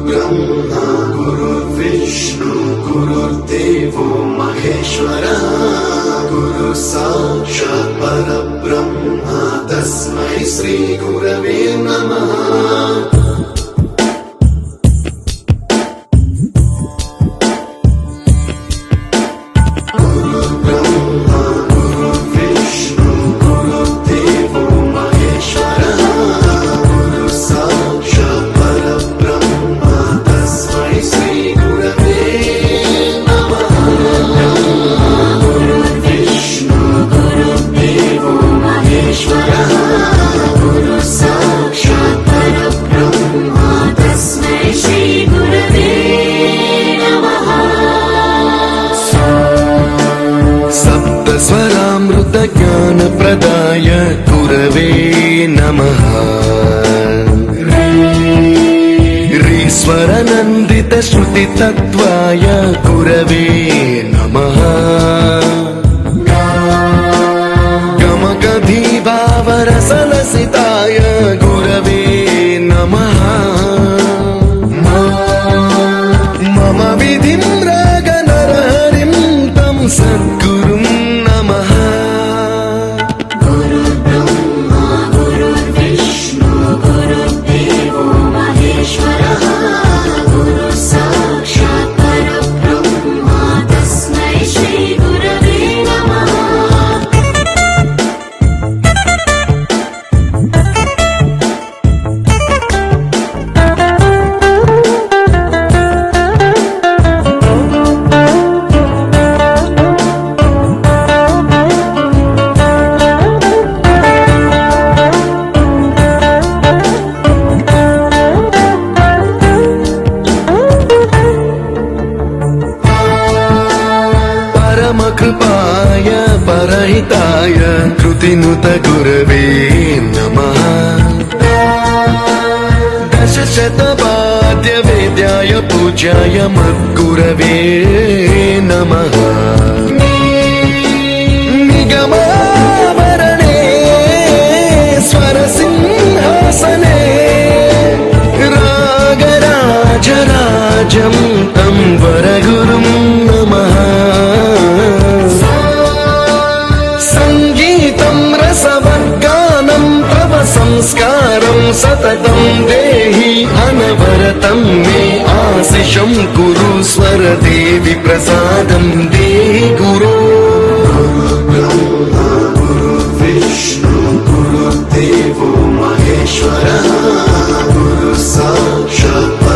ब्रह्मा गुरुर्विष्णु गुरुर्देवो महेश्वरः गुरु साक्षात् परब्रह्म तस्मै श्री गुरवे नमः। ज्ञान प्रदाय गुरवे नमः। ईश्वर नंदित श्रुति तत्वाय गुरवे नमः। गमगधीभावरसलसिताय गुरवे नमः। मम विधिं रागनरहरिं तं सद्गुरुं नमः। कृपाय परहिताय कृतिनुत गुरवे नमः। दशशतवाद्य वेद्याय पूज्याय मद्गुरवे नमः। निगमावरणे स्वरसिंहासने रागराजराजं तं वरगुरुं नमः। संस्कारं सततं देहि अनवरतं मे आशिषं कुरु स्वर देवी प्रसादं देहि गुरो। ब्रह्मा गुरुर्विष्णु गुरुर्देवो महेश्वरः गुरु साक्षात्